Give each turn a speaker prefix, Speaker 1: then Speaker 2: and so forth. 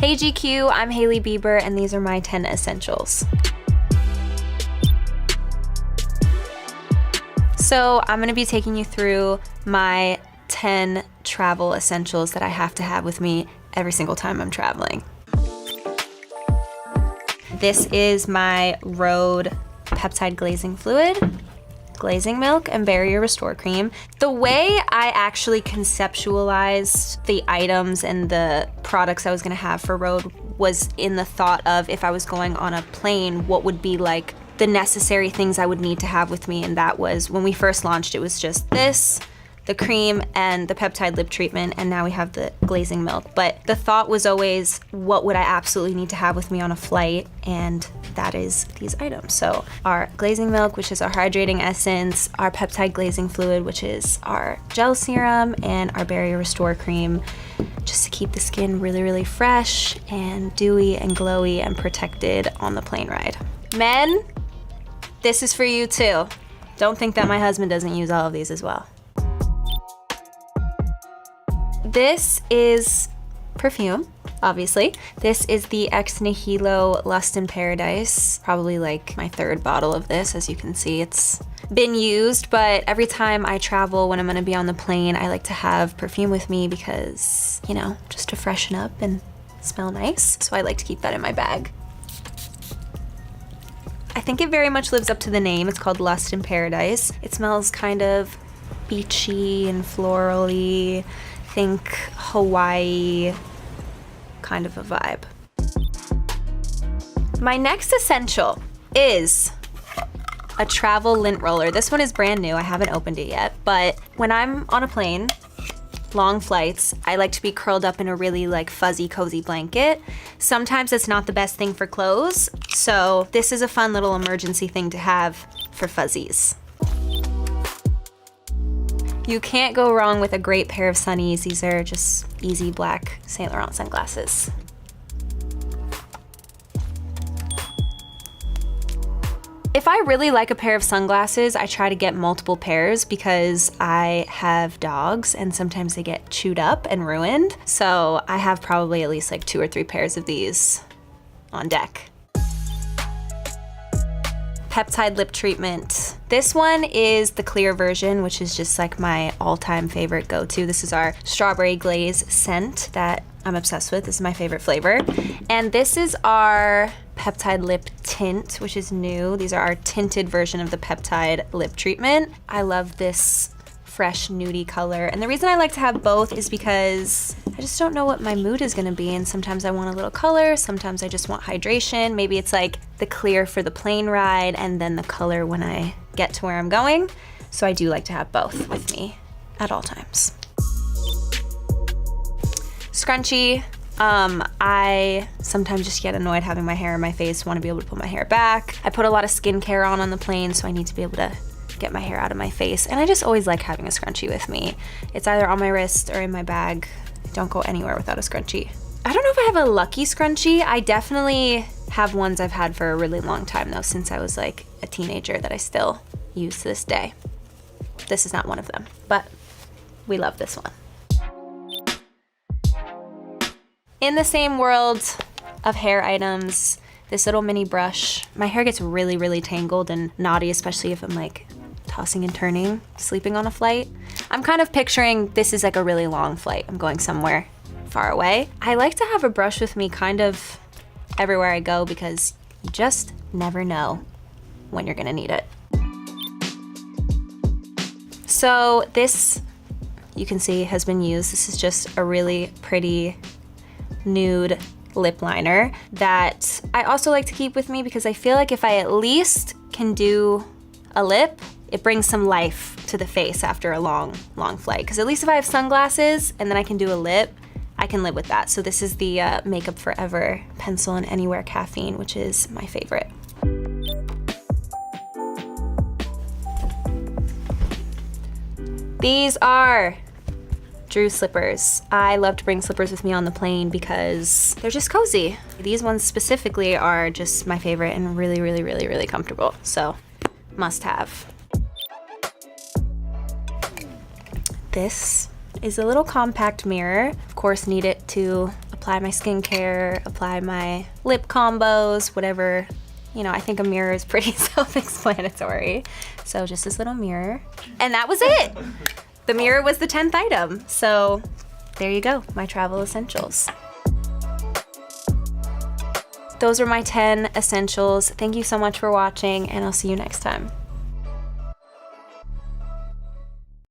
Speaker 1: Hey GQ, I'm Hailey Bieber and these are my 10 essentials. So I'm gonna be taking you through my 10 travel essentials that I have to have with me every single time I'm traveling. This is my Rhode peptide glazing fluid, glazing milk, and barrier restore cream. The way I actually conceptualized the items and the products I was gonna have for Rhode was in the thought of if I was going on a plane, what would be like the necessary things I would need to have with me, and that was, when we first launched, it was just this, the cream, and the peptide lip treatment, and now we have the glazing milk. But the thought was always, what would I absolutely need to have with me on a flight? And that is these items. So our glazing milk, which is our hydrating essence, our peptide glazing fluid, which is our gel serum, and our barrier restore cream, just to keep the skin really, really fresh and dewy and glowy and protected on the plane ride. Men, this is for you too. Don't think that my husband doesn't use all of these as well. This is perfume, obviously. This is the Ex Nihilo Lust in Paradise. Probably like my third bottle of this. As you can see, it's been used, but every time I travel, when I'm gonna be on the plane, I like to have perfume with me because, you know, just to freshen up and smell nice. So I like to keep that in my bag. I think it very much lives up to the name. It's called Lust in Paradise. It smells kind of beachy and florally. Think Hawaii kind of a vibe. My next essential is a travel lint roller. This one is brand new. I haven't opened it yet, but when I'm on a plane, long flights, I like to be curled up in a really like fuzzy, cozy blanket. Sometimes it's not the best thing for clothes, so this is a fun little emergency thing to have for fuzzies. You can't go wrong with a great pair of sunnies. These are just easy black Saint Laurent sunglasses. If I really like a pair of sunglasses, I try to get multiple pairs because I have dogs and sometimes they get chewed up and ruined. So I have probably at least like 2 or 3 pairs of these on deck. Peptide lip treatment. This one is the clear version, which is just like my all-time favorite go-to. This is our strawberry glaze scent that I'm obsessed with. This is my favorite flavor. And this is our peptide lip tint, which is new. These are our tinted version of the peptide lip treatment. I love this fresh nudie color. And the reason I like to have both is because I just don't know what my mood is gonna be, and sometimes I want a little color, sometimes I just want hydration. Maybe it's like the clear for the plane ride and then the color when I get to where I'm going. So I do like to have both with me at all times. Scrunchie. I sometimes just get annoyed having my hair in my face, want to be able to put my hair back. I put a lot of skincare on the plane, so I need to be able to get my hair out of my face. And I just always like having a scrunchie with me. It's either on my wrist or in my bag. Don't go anywhere without a scrunchie. I don't know if I have a lucky scrunchie. I definitely have ones I've had for a really long time though, since I was like a teenager, that I still use to this day. This is not one of them, but we love this one. In the same world of hair items, this little mini brush. My hair gets really, really tangled and knotty, especially if I'm like tossing and turning, sleeping on a flight. I'm kind of picturing this is like a really long flight. I'm going somewhere far away. I like to have a brush with me kind of everywhere I go because you just never know when you're gonna need it. So this, you can see, has been used. This is just a really pretty nude lip liner that I also like to keep with me because I feel like if I at least can do a lip, it brings some life to the face after a long, long flight. Because at least if I have sunglasses and then I can do a lip, I can live with that. So this is the Makeup Forever Pencil and Anywhere Caffeine, which is my favorite. These are Drew slippers. I love to bring slippers with me on the plane because they're just cozy. These ones specifically are just my favorite and really, really, really, really comfortable. So must have. This is a little compact mirror. Of course, need it to apply my skincare, apply my lip combos, whatever. You know, I think a mirror is pretty self-explanatory. So just this little mirror. And that was it. The mirror was the 10th item. So there you go, my travel essentials. Those are my 10 essentials. Thank you so much for watching, and I'll see you next time.